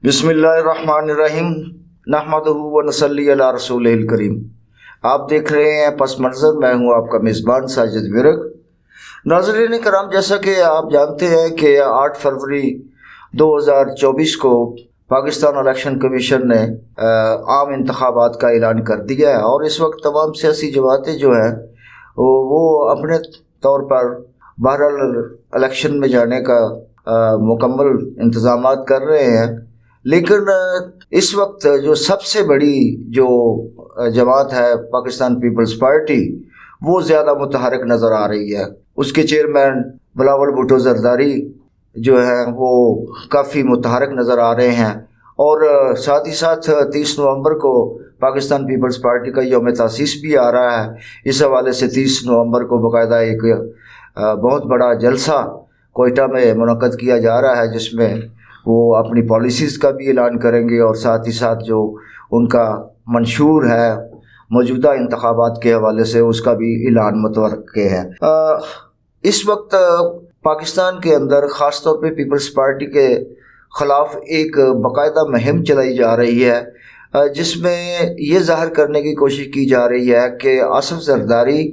بسم اللہ الرحمن الرحیم نحمدہ و نصلی علی رسولہ کریم۔ آپ دیکھ رہے ہیں پس منظر، میں ہوں آپ کا میزبان ساجد ورک۔ ناظرین کرام، جیسا کہ آپ جانتے ہیں کہ 8 فروری 2024 کو پاکستان الیکشن کمیشن نے عام انتخابات کا اعلان کر دیا ہے، اور اس وقت تمام سیاسی جماعتیں جو ہیں وہ اپنے طور پر بہرحال الیکشن میں جانے کا مکمل انتظامات کر رہے ہیں۔ لیکن اس وقت جو سب سے بڑی جو جماعت ہے پاکستان پیپلز پارٹی، وہ زیادہ متحرک نظر آ رہی ہے۔ اس کے چیئرمین بلاول بھٹو زرداری جو ہیں وہ کافی متحرک نظر آ رہے ہیں، اور ساتھ ہی ساتھ 30 نومبر کو پاکستان پیپلز پارٹی کا یوم تاسیس بھی آ رہا ہے۔ اس حوالے سے 30 نومبر کو باقاعدہ ایک بہت بڑا جلسہ کوئٹہ میں منعقد کیا جا رہا ہے، جس میں وہ اپنی پالیسیز کا بھی اعلان کریں گے، اور ساتھ ہی ساتھ جو ان کا منشور ہے موجودہ انتخابات کے حوالے سے اس کا بھی اعلان متوقع ہے۔ اس وقت پاکستان کے اندر خاص طور پہ پیپلز پارٹی کے خلاف ایک باقاعدہ مہم چلائی جا رہی ہے، جس میں یہ ظاہر کرنے کی کوشش کی جا رہی ہے کہ آصف زرداری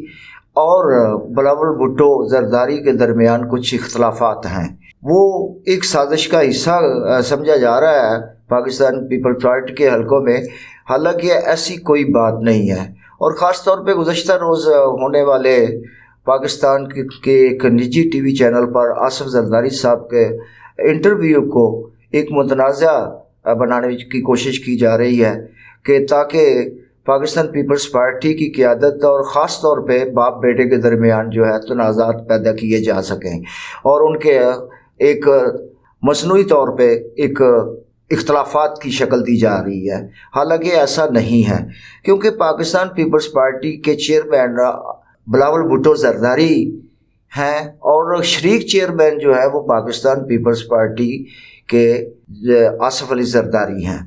اور بلاول بھٹو زرداری کے درمیان کچھ اختلافات ہیں۔ وہ ایک سازش کا حصہ سمجھا جا رہا ہے پاکستان پیپلز پارٹی کے حلقوں میں، حالانکہ ایسی کوئی بات نہیں ہے۔ اور خاص طور پہ گزشتہ روز ہونے والے پاکستان کے ایک نجی ٹی وی چینل پر آصف زرداری صاحب کے انٹرویو کو ایک متنازع بنانے کی کوشش کی جا رہی ہے، کہ تاکہ پاکستان پیپلز پارٹی کی قیادت اور خاص طور پہ باپ بیٹے کے درمیان جو ہے تنازعات پیدا کیے جا سکیں، اور ان کے ایک مصنوعی طور پہ ایک اختلافات کی شکل دی جا رہی ہے۔ حالانکہ ایسا نہیں ہے، کیونکہ پاکستان پیپلز پارٹی کے چیئرمین بلاول بھٹو زرداری ہیں، اور شریک چیئرمین جو ہے وہ پاکستان پیپلز پارٹی کے آصف علی زرداری ہیں۔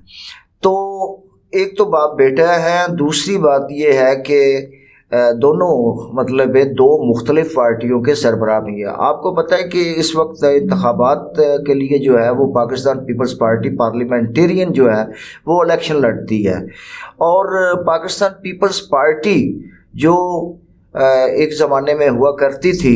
تو ایک تو باپ بیٹا ہے، دوسری بات یہ ہے کہ دونوں مطلب دو مختلف پارٹیوں کے سربراہ بھی ہیں۔ آپ کو پتہ ہے کہ اس وقت انتخابات کے لیے جو ہے وہ پاکستان پیپلز پارٹی پارلیمنٹیرین جو ہے وہ الیکشن لڑتی ہے، اور پاکستان پیپلز پارٹی جو ایک زمانے میں ہوا کرتی تھی،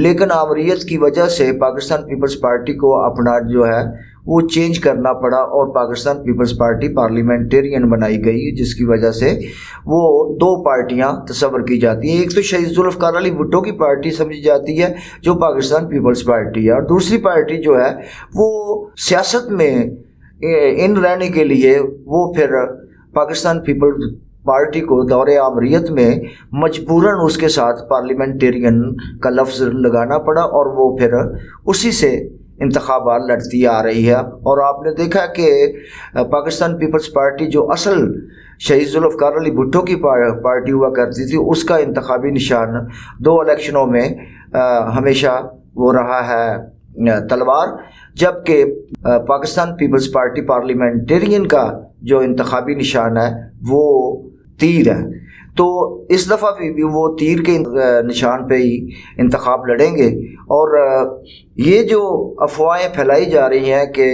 لیکن آمریت کی وجہ سے پاکستان پیپلز پارٹی کو اپنا جو ہے وہ چینج کرنا پڑا، اور پاکستان پیپلز پارٹی پارلیمنٹیرین بنائی گئی، جس کی وجہ سے وہ دو پارٹیاں تصور کی جاتی ہیں۔ ایک تو شہید ذوالفقار علی بھٹو کی پارٹی سمجھی جاتی ہے جو پاکستان پیپلز پارٹی ہے، اور دوسری پارٹی جو ہے وہ سیاست میں ان رہنے کے لیے وہ پھر پاکستان پیپلز پارٹی کو دور آمریت میں مجبوراً اس کے ساتھ پارلیمنٹیرین کا لفظ لگانا پڑا، اور وہ پھر اسی سے انتخابات لڑتی آ رہی ہے۔ اور آپ نے دیکھا کہ پاکستان پیپلز پارٹی جو اصل شہید ذوالفقار علی بھٹو کی پارٹی ہوا کرتی تھی، اس کا انتخابی نشان 2 الیکشنوں میں ہمیشہ وہ رہا ہے تلوار، جبکہ پاکستان پیپلز پارٹی پارلیمنٹیرین کا جو انتخابی نشان ہے وہ تیر ہے۔ تو اس دفعہ بھی وہ تیر کے نشان پہ ہی انتخاب لڑیں گے، اور یہ جو افواہیں پھیلائی جا رہی ہیں کہ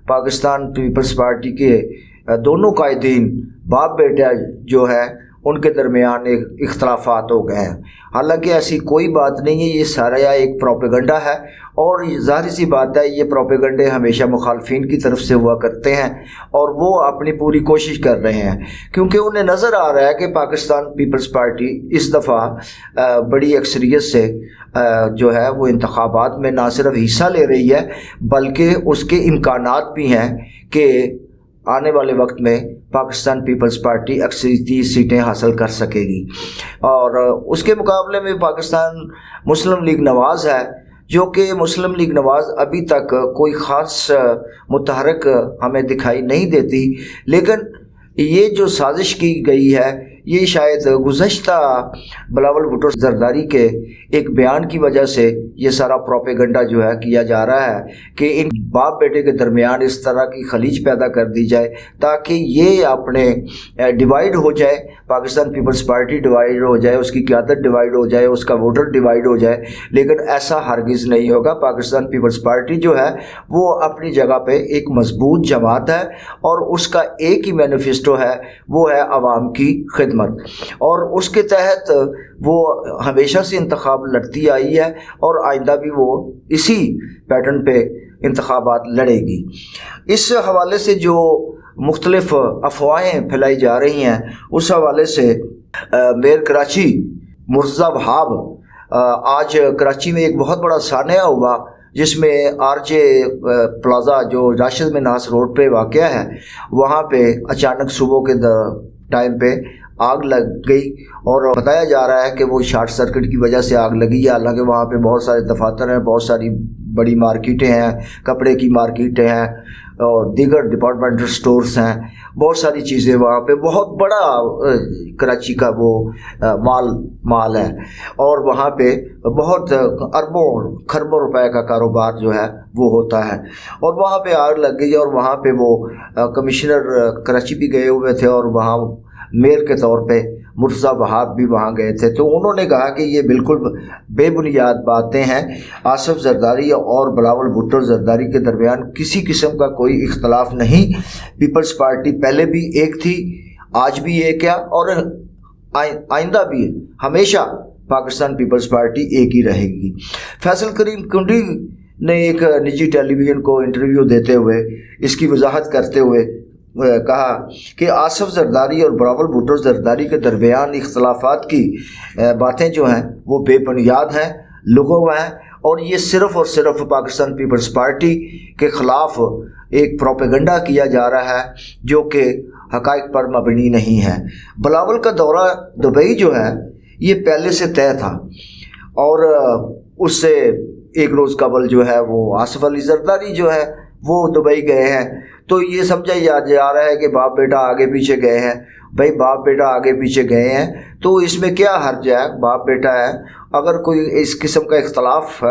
پاکستان پیپلز پارٹی کے دونوں قائدین باپ بیٹا جو ہے ان کے درمیان ایک اختلافات ہو گئے ہیں، حالانکہ ایسی کوئی بات نہیں ہے۔ یہ سارا ایک پروپیگنڈا ہے، اور ظاہر سی بات ہے یہ پروپیگنڈے ہمیشہ مخالفین کی طرف سے ہوا کرتے ہیں، اور وہ اپنی پوری کوشش کر رہے ہیں، کیونکہ انہیں نظر آ رہا ہے کہ پاکستان پیپلز پارٹی اس دفعہ بڑی اکثریت سے جو ہے وہ انتخابات میں نہ صرف حصہ لے رہی ہے، بلکہ اس کے امکانات بھی ہیں کہ آنے والے وقت میں پاکستان پیپلز پارٹی اکثریتی سیٹیں حاصل کر سکے گی۔ اور اس کے مقابلے میں پاکستان مسلم لیگ نواز ہے، جو کہ مسلم لیگ نواز ابھی تک کوئی خاص متحرک ہمیں دکھائی نہیں دیتی، لیکن یہ جو سازش کی گئی ہے یہ شاید گزشتہ بلاول بھٹو زرداری کے ایک بیان کی وجہ سے یہ سارا پروپیگنڈا جو ہے کیا جا رہا ہے کہ ان باپ بیٹے کے درمیان اس طرح کی خلیج پیدا کر دی جائے تاکہ یہ اپنے ڈیوائیڈ ہو جائے، پاکستان پیپلز پارٹی ڈیوائیڈ ہو جائے، اس کی قیادت ڈیوائیڈ ہو جائے، اس کا ووٹر ڈیوائیڈ ہو جائے. لیکن ایسا ہرگز نہیں ہوگا. پاکستان پیپلز پارٹی جو ہے وہ اپنی جگہ پہ ایک مضبوط جماعت ہے اور اس کا ایک ہی مینیفیسٹو ہے، وہ ہے عوام کی خدمت، اور اس کے تحت وہ ہمیشہ سے انتخاب لڑتی آئی ہے اور آئندہ بھی وہ اسی پیٹرن پہ انتخابات لڑے گی. اس حوالے سے جو مختلف افواہیں پھیلائی جا رہی ہیں اس حوالے سے میئر کراچی مرتضیٰ وہاب آج کراچی میں ایک بہت بڑا سانحہ ہوا جس میں آر جے پلازا جو راشد منہاس روڈ پہ واقع ہے، وہاں پہ اچانک صبح کے ٹائم پہ آگ لگ گئی اور بتایا جا رہا ہے کہ وہ شارٹ سرکٹ کی وجہ سے آگ لگی ہے. حالانکہ وہاں پہ بہت سارے دفاتر ہیں، بہت ساری بڑی مارکیٹیں ہیں، کپڑے کی مارکیٹیں ہیں اور دیگر ڈپارٹمنٹل سٹورز ہیں، بہت ساری چیزیں وہاں پہ، بہت بڑا کراچی کا وہ مال ہے اور وہاں پہ بہت اربوں کھربوں روپے کا کاروبار جو ہے وہ ہوتا ہے. اور وہاں پہ آگ لگ گئی اور وہاں پہ وہ کمشنر کراچی بھی گئے ہوئے تھے اور وہاں میئر کے طور پہ مرتضیٰ وہاب بھی وہاں گئے تھے. تو انہوں نے کہا کہ یہ بالکل بے بنیاد باتیں ہیں. آصف زرداری اور بلاول بھٹو زرداری کے درمیان کسی قسم کا کوئی اختلاف نہیں. پیپلز پارٹی پہلے بھی ایک تھی، آج بھی ایک ہے اور آئندہ بھی ہمیشہ پاکستان پیپلز پارٹی ایک ہی رہے گی. فیصل کریم کنڈی نے ایک نجی ٹیلی ویژن کو انٹرویو دیتے ہوئے اس کی وضاحت کرتے ہوئے کہا کہ آصف زرداری اور بلاول بھٹو زرداری کے درمیان اختلافات کی باتیں جو ہیں وہ بے بنیاد ہیں، لغو ہیں، اور یہ صرف اور صرف پاکستان پیپلز پارٹی کے خلاف ایک پروپیگنڈا کیا جا رہا ہے جو کہ حقائق پر مبنی نہیں ہے. بلاول کا دورہ دبئی جو ہے یہ پہلے سے طے تھا اور اس سے ایک روز قبل جو ہے وہ آصف علی زرداری جو ہے وہ دبئی گئے ہیں. تو یہ سمجھا جا رہا ہے کہ باپ بیٹا آگے پیچھے گئے ہیں. بھائی باپ بیٹا آگے پیچھے گئے ہیں تو اس میں کیا حرج ہے؟ باپ بیٹا ہے، اگر کوئی اس قسم کا اختلاف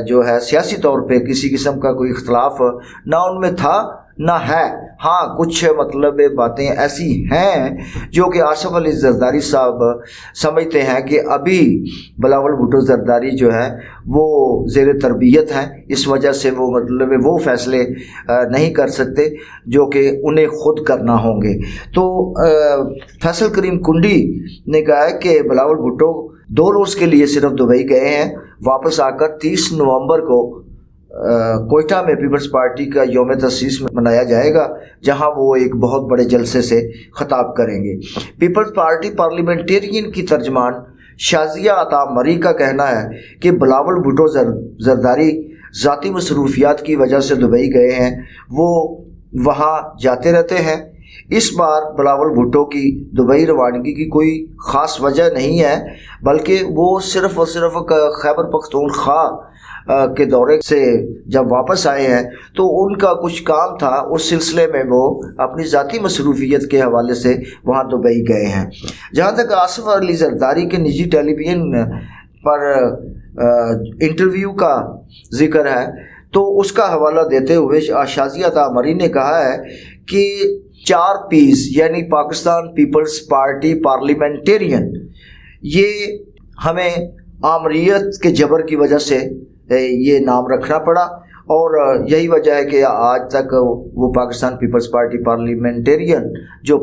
جو ہے سیاسی طور پہ کسی قسم کا کوئی اختلاف نہ ان میں تھا نہ ہے. ہاں کچھ مطلب باتیں ایسی ہیں جو کہ آصف علی زرداری صاحب سمجھتے ہیں کہ ابھی بلاول بھٹو زرداری جو ہے وہ زیر تربیت ہیں، اس وجہ سے وہ مطلب وہ فیصلے نہیں کر سکتے جو کہ انہیں خود کرنا ہوں گے. تو فیصل کریم کنڈی نے کہا ہے کہ بلاول بھٹو 2 روز کے لیے صرف دبئی گئے ہیں، واپس آ کر 30 نومبر کو کوئٹہ میں پیپلز پارٹی کا یوم تاسیس منایا جائے گا جہاں وہ ایک بہت بڑے جلسے سے خطاب کریں گے. پیپلز پارٹی پارلیمنٹیرین کی ترجمان شازیہ عطا مری کا کہنا ہے کہ بلاول بھٹو زرداری ذاتی مصروفیات کی وجہ سے دبئی گئے ہیں، وہ وہاں جاتے رہتے ہیں. اس بار بلاول بھٹو کی دبئی روانگی کی کوئی خاص وجہ نہیں ہے، بلکہ وہ صرف اور صرف خیبر پختونخوا کے دورے سے جب واپس آئے ہیں تو ان کا کچھ کام تھا، اس سلسلے میں وہ اپنی ذاتی مصروفیت کے حوالے سے وہاں دبئی گئے ہیں. جہاں تک آصف علی زرداری کے نجی ٹیلی ویژن پر انٹرویو کا ذکر ہے تو اس کا حوالہ دیتے ہوئے شازیہ عطا مری نے کہا ہے کہ 4 پیس یعنی پاکستان پیپلز پارٹی پارلیمنٹیرین، یہ ہمیں آمریت کے جبر کی وجہ سے یہ نام رکھنا پڑا اور یہی وجہ ہے کہ آج تک وہ پاکستان پیپلز پارٹی پارلیمنٹیرین جو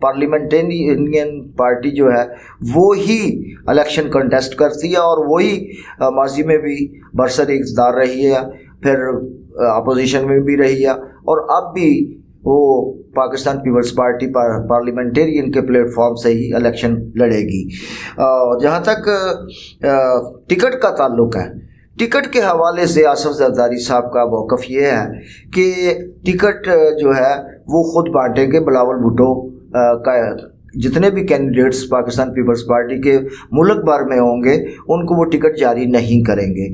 پارلیمنٹیرین پارٹی جو ہے وہی الیکشن کنٹیسٹ کرتی ہے اور وہی ماضی میں بھی برسر اقتدار رہی ہے، پھر اپوزیشن میں بھی رہی ہے اور اب بھی وہ پاکستان پیپلز پارٹی پارلیمنٹیرین کے پلیٹ فارم سے ہی الیکشن لڑے گی. جہاں تک ٹکٹ کا تعلق ہے، ٹکٹ کے حوالے سے آصف زرداری صاحب کا موقف یہ ہے کہ ٹکٹ جو ہے وہ خود بانٹیں گے. بلاول بھٹو کا جتنے بھی کینڈیڈیٹس پاکستان پیپلز پارٹی کے ملک بھر میں ہوں گے ان کو وہ ٹکٹ جاری نہیں کریں گے.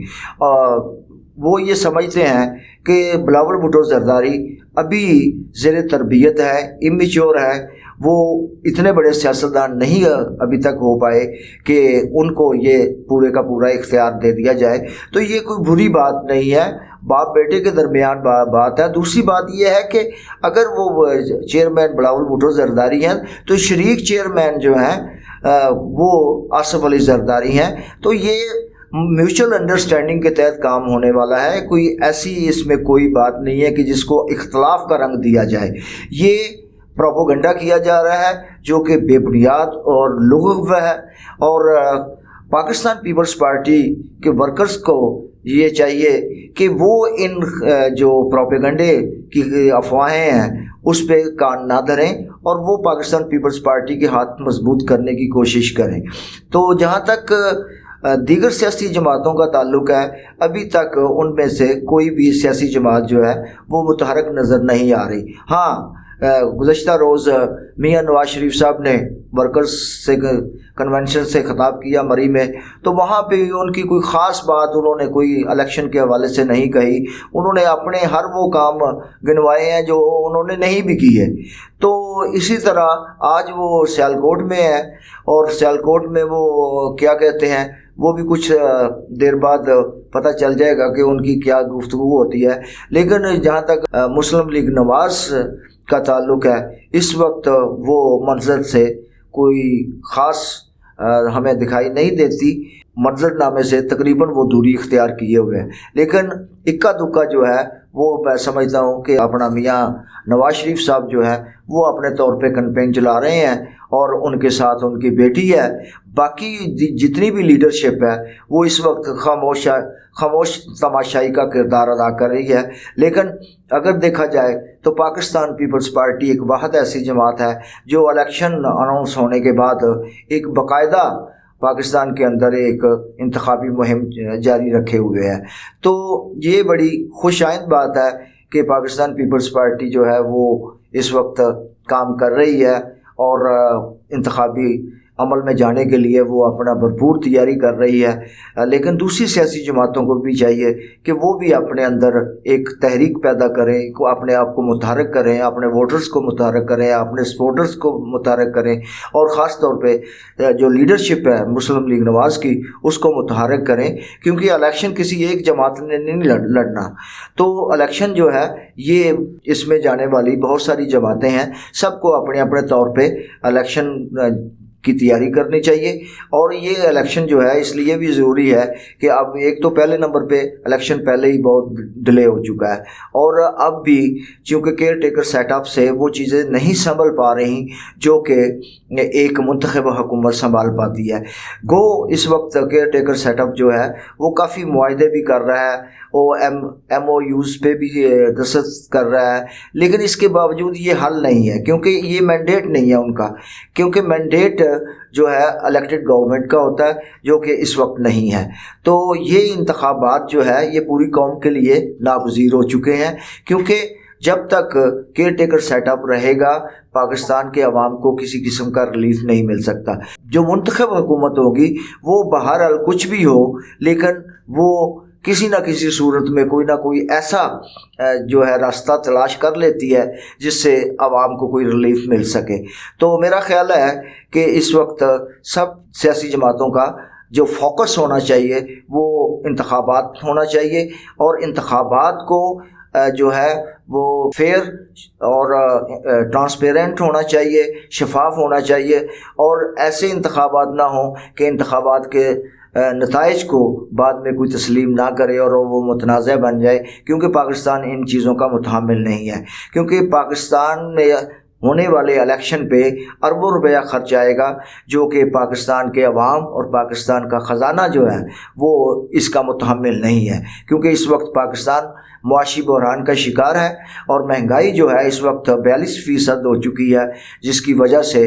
وہ یہ سمجھتے ہیں کہ بلاول بھٹو زرداری ابھی زیر تربیت ہے، امیچور ہے، وہ اتنے بڑے سیاستدان نہیں ابھی تک ہو پائے کہ ان کو یہ پورے کا پورا اختیار دے دیا جائے۔ تو یہ کوئی بری بات نہیں ہے، باپ بیٹے کے درمیان بات ہے۔ دوسری بات یہ ہے کہ اگر وہ چیئرمین بلاول بھٹو زرداری ہیں تو شریک چیئرمین جو ہیں وہ آصف علی زرداری ہیں، تو یہ میوچل انڈرسٹینڈنگ کے تحت کام ہونے والا ہے۔ کوئی ایسی اس میں کوئی بات نہیں ہے کہ جس کو اختلاف کا رنگ دیا جائے۔ یہ پروپیگنڈا کیا جا رہا ہے جو کہ بے بنیاد اور لغو ہے، اور پاکستان پیپلز پارٹی کے ورکرز کو یہ چاہیے کہ وہ ان جو پروپیگنڈے کی افواہیں ہیں اس پہ کان نہ دھریں، اور وہ پاکستان پیپلز پارٹی کے ہاتھ مضبوط کرنے کی کوشش کریں۔ تو جہاں تک دیگر سیاسی جماعتوں کا تعلق ہے، ابھی تک ان میں سے کوئی بھی سیاسی جماعت جو ہے وہ متحرک نظر نہیں آ رہی۔ ہاں، گزشتہ روز میاں نواز شریف صاحب نے ورکرز سے کنونشن سے خطاب کیا مری میں، تو وہاں پہ ان کی کوئی خاص بات انہوں نے کوئی الیکشن کے حوالے سے نہیں کہی۔ انہوں نے اپنے ہر وہ کام گنوائے ہیں جو انہوں نے نہیں بھی کیے۔ تو اسی طرح آج وہ سیالکوٹ میں ہے، اور سیالکوٹ میں وہ کیا کہتے ہیں وہ بھی کچھ دیر بعد پتہ چل جائے گا کہ ان کی کیا گفتگو ہوتی ہے۔ لیکن جہاں تک مسلم لیگ نواز کا تعلق ہے، اس وقت وہ منظر سے کوئی خاص ہمیں دکھائی نہیں دیتی، منظر نامے سے تقریباً وہ دوری اختیار کیے ہوئے ہیں۔ لیکن اکا دکا جو ہے وہ میں سمجھتا ہوں کہ اپنا میاں نواز شریف صاحب جو ہے وہ اپنے طور پہ کمپین چلا رہے ہیں، اور ان کے ساتھ ان کی بیٹی ہے۔ باقی جتنی بھی لیڈرشپ ہے وہ اس وقت خاموش تماشائی کا کردار ادا کر رہی ہے۔ لیکن اگر دیکھا جائے تو پاکستان پیپلز پارٹی ایک واحد ایسی جماعت ہے جو الیکشن اناؤنس ہونے کے بعد ایک باقاعدہ پاکستان کے اندر ایک انتخابی مہم جاری رکھے ہوئے ہے۔ تو یہ بڑی خوش آئند بات ہے کہ پاکستان پیپلز پارٹی جو ہے وہ اس وقت کام کر رہی ہے، اور انتخابی عمل میں جانے کے لیے وہ اپنا بھرپور تیاری کر رہی ہے۔ لیکن دوسری سیاسی جماعتوں کو بھی چاہیے کہ وہ بھی اپنے اندر ایک تحریک پیدا کریں، اپنے آپ کو متحرک کریں، اپنے ووٹرز کو متحرک کریں، اپنے سپورٹرز کو متحرک کریں، اور خاص طور پہ جو لیڈرشپ ہے مسلم لیگ نواز کی اس کو متحرک کریں، کیونکہ الیکشن کسی ایک جماعت نے نہیں لڑنا۔ تو الیکشن جو ہے یہ اس میں جانے والی بہت ساری جماعتیں ہیں، سب کو اپنے اپنے طور پہ الیکشن کی تیاری کرنی چاہیے۔ اور یہ الیکشن جو ہے اس لیے بھی ضروری ہے کہ اب ایک تو پہلے نمبر پہ الیکشن پہلے ہی بہت ڈیلے ہو چکا ہے، اور اب بھی چونکہ کیئر ٹیکر سیٹ اپ سے وہ چیزیں نہیں سنبھل پا رہی جو کہ ایک منتخب حکومت سنبھال پاتی ہے۔ گو اس وقت کیئر ٹیکر سیٹ اپ جو ہے وہ کافی معاہدے بھی کر رہا ہے، وہ ایم او یوز پہ بھی دستخط کر رہا ہے، لیکن اس کے باوجود یہ حل نہیں ہے، کیونکہ یہ مینڈیٹ نہیں ہے ان کا، کیونکہ مینڈیٹ جو ہے الیکٹڈ گورنمنٹ کا ہوتا ہے جو کہ اس وقت نہیں ہے۔ تو یہ انتخابات جو ہے یہ پوری قوم کے لیے ناگزیر ہو چکے ہیں، کیونکہ جب تک کیئر ٹیکر سیٹ اپ رہے گا پاکستان کے عوام کو کسی قسم کا ریلیف نہیں مل سکتا۔ جو منتخب حکومت ہوگی وہ بہرحال کچھ بھی ہو، لیکن وہ کسی نہ کسی صورت میں کوئی نہ کوئی ایسا جو ہے راستہ تلاش کر لیتی ہے جس سے عوام کو کوئی ریلیف مل سکے۔ تو میرا خیال ہے کہ اس وقت سب سیاسی جماعتوں کا جو فوکس ہونا چاہیے وہ انتخابات ہونا چاہیے، اور انتخابات کو جو ہے وہ فیئر اور ٹرانسپیرنٹ ہونا چاہیے، شفاف ہونا چاہیے، اور ایسے انتخابات نہ ہوں کہ انتخابات کے نتائج کو بعد میں کوئی تسلیم نہ کرے اور وہ متنازع بن جائے، کیونکہ پاکستان ان چیزوں کا متحمل نہیں ہے۔ کیونکہ پاکستان میں ہونے والے الیکشن پہ اربوں روپیہ خرچ آئے گا جو کہ پاکستان کے عوام اور پاکستان کا خزانہ جو ہے وہ اس کا متحمل نہیں ہے، کیونکہ اس وقت پاکستان معاشی بحران کا شکار ہے، اور مہنگائی جو ہے اس وقت 42% ہو چکی ہے، جس کی وجہ سے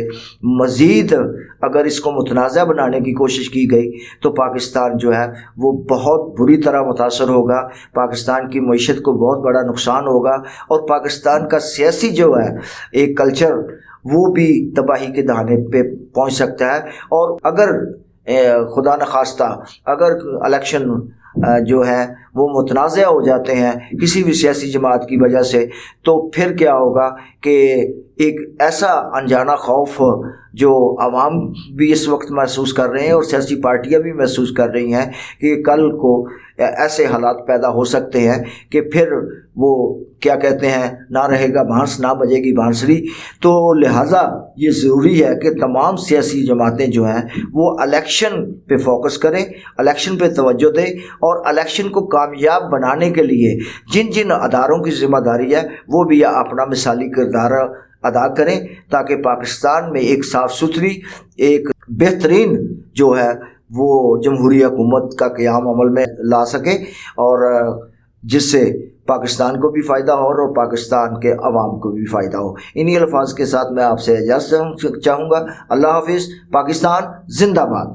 مزید اگر اس کو متنازع بنانے کی کوشش کی گئی تو پاکستان جو ہے وہ بہت بری طرح متاثر ہوگا، پاکستان کی معیشت کو بہت بڑا نقصان ہوگا، اور پاکستان کا سیاسی جو ہے ایک کلچر وہ بھی تباہی کے دہانے پہ پہنچ سکتا ہے۔ اور اگر خدا نخواستہ اگر الیکشن جو ہیں وہ متنازع ہو جاتے ہیں کسی بھی سیاسی جماعت کی وجہ سے، تو پھر کیا ہوگا کہ ایک ایسا انجانا خوف جو عوام بھی اس وقت محسوس کر رہے ہیں اور سیاسی پارٹیاں بھی محسوس کر رہی ہیں کہ کل کو ایسے حالات پیدا ہو سکتے ہیں کہ پھر وہ کیا کہتے ہیں، نہ رہے گا بھانس نہ بجے گی بانسری۔ تو لہٰذا یہ ضروری ہے کہ تمام سیاسی جماعتیں جو ہیں وہ الیکشن پہ فوکس کریں، الیکشن پہ توجہ دیں، اور الیکشن کو کامیاب بنانے کے لیے جن جن اداروں کی ذمہ داری ہے وہ بھی اپنا مثالی کردار ادا کریں، تاکہ پاکستان میں ایک صاف ستھری، ایک بہترین جو ہے وہ جمہوری حکومت کا قیام عمل میں لا سکے، اور جس سے پاکستان کو بھی فائدہ ہو اور پاکستان کے عوام کو بھی فائدہ ہو۔ انہی الفاظ کے ساتھ میں آپ سے اجازت چاہوں گا۔ اللہ حافظ۔ پاکستان زندہ باد۔